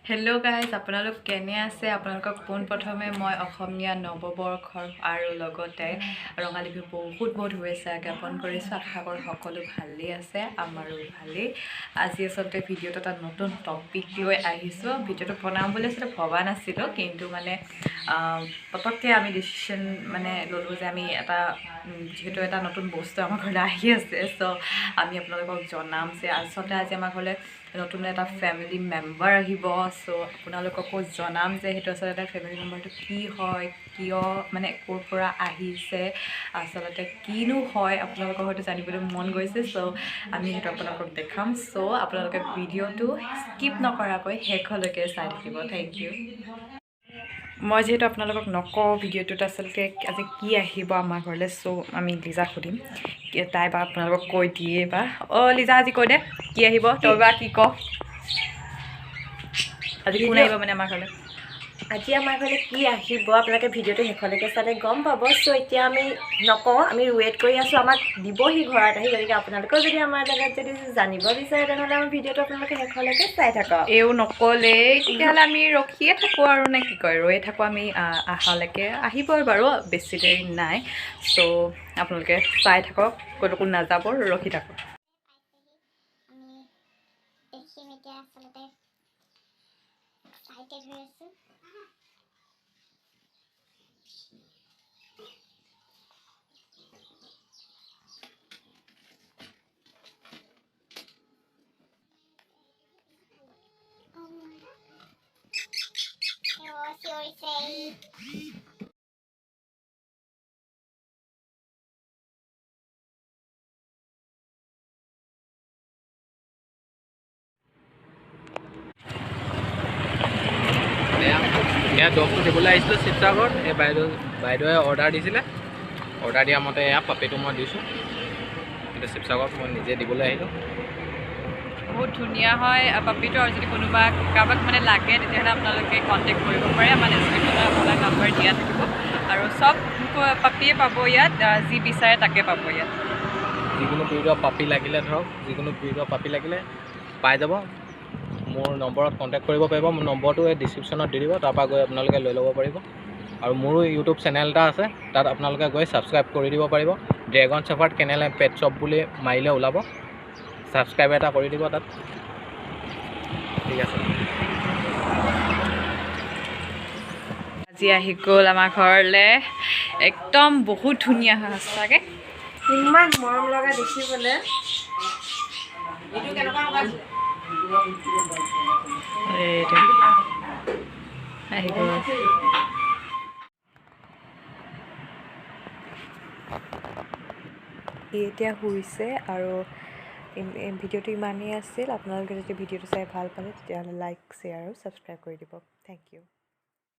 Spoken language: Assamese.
হেল্ল' গাইজ, আপোনালোক কেনে আছে? আপোনালোকক পোনপ্ৰথমে মই অসমীয়া নৱবৰ্ষৰ আৰু লগতে ৰঙালী বিহুৰ বহুত শুভেচ্ছা জ্ঞাপন কৰিছোঁ। আশা কৰোঁ সকলো ভালেই আছে, আমাৰো ভালেই। আজি আচলতে ভিডিঅ'টো এটা নতুন টপিক লৈ আহিছোঁ। ভিডিঅ'টো বনাম বুলি আচলতে ভবা নাছিলোঁ, কিন্তু পটককৈ আমি ডিচিশ্যন ল'লোঁ যে আমি যিহেতু এটা নতুন বস্তু আমাৰ ঘৰলৈ আহি আছে, চ' আমি আপোনালোকক জনাম যে আচলতে আজি আমাৰ ঘৰলৈ নতুন এটা ফেমিলি মেম্বাৰ আহিব। চ' আপোনালোককো জনাম যে সেইটো আচলতে ফেমিলি মেম্বাৰটো কি হয়, কিয় ক'ৰ পৰা আহিছে, আচলতে কিনো হয়, আপোনালোকৰ হয়তো জানিবলৈ মন গৈছে। চ' আমি সেইটো আপোনালোকক দেখাম। চ' আপোনালোকে ভিডিঅ'টো স্কিপ নকৰাকৈ শেষলৈকে চাই থাকিব। Thank you. মই যিহেতু আপোনালোকক নকওঁ ভিডিঅ'টোত আচলতে আজি কি আহিব আমাৰ ঘৰলৈ, চ' আমি লিজাক সুধিম, তাই বা আপোনালোকক কৈ দিয়ে বা লিজা আজি কৈ দে কি আহিব, তই বা কি ক আজি কোন আহিব আমাৰ ঘৰলৈ? আজি আমাৰ ঘৰলৈ কি আহিব আপোনালোকে ভিডিঅ'টো শেষলৈকে চালে গম পাব। চ' এতিয়া আমি নকওঁ, আমি ৱেইট কৰি আছোঁ, আমাক দিবহি ঘৰত আহি। গতিকে আপোনালোকেও যদি আমাৰ লগত যদি জানিব বিচাৰে তেনেহ'লে আমাৰ ভিডিঅ'টো আপোনালোকে শেষলৈকে চাই থাকক। এইও নক'লেই তেতিয়াহ'লে আমি ৰখিয়ে থাকোঁ আৰু নে কি কয়, ৰৈয়ে থাকোঁ আমি আহালৈকে। আহিবই বাৰু, বেছি দেৰি নাই। চ' আপোনালোকে চাই থাকক, ক'তো নাযাব, ৰখি থাকক। এয়া দৰৱটো দিবলৈ আহিছিলোঁ শিৱসাগৰত। এই বাইদেৱে অৰ্ডাৰ দিছিলে, অৰ্ডাৰ দিয়া মতে এয়া পাপিটো মই দিছোঁ। কিন্তু শিৱসাগৰত মই নিজে দিবলৈ আহিলোঁ। বহুত ধুনীয়া হয় পাপিটো, আৰু যদি কোনোবা কাৰোবাক লাগে তেতিয়াহ'লে আপোনালোকে কণ্টেক্ট কৰিব পাৰে। আমাৰ ডেছক্ৰিপশ্যনত আপোনাৰ নাম্বাৰ দিয়া থাকিব, আৰু চব পাপিয়ে পাব ইয়াত, যি বিচাৰে তাকে পাব ইয়াত। যিকোনো ব্ৰীডৰ পাপি লাগিলে ধৰক, যিকোনো ব্ৰীডৰ পাপি লাগিলে পাই যাব। মোৰ নম্বৰত কণ্টেক্ট কৰিব পাৰিব। মোৰ নম্বৰটো এই ডিছক্ৰিপশ্যনত দি দিব, তাৰপৰা গৈ আপোনালোকে লৈ ল'ব পাৰিব। আৰু মোৰো ইউটিউব চেনেল এটা আছে, তাত আপোনালোকে গৈ ছাবস্ক্ৰাইব কৰি দিব পাৰিব। Dragon Shepherd Kennel and Pet Shop বুলি মাৰিলে ওলাব, ছাবস্ক্ৰাইব এটা কৰি দিব তাত। ঠিক আছে। আজি আহি গ'ল আমাৰ ঘৰলৈ, একদম বহুত ধুনীয়া হয় সঁচাকৈ, ইমান মৰম লগা দেখিবলৈ। আহি গ'ল। এতিয়া শুইছে, আৰু ভিডিঅ'টো ইমানেই আছিল। আপোনালোকে যদি ভিডিঅ'টো চাই ভাল পালে তেতিয়াহ'লে লাইক, শ্বেয়াৰ আৰু ছাবস্ক্ৰাইব কৰি দিব। Thank U.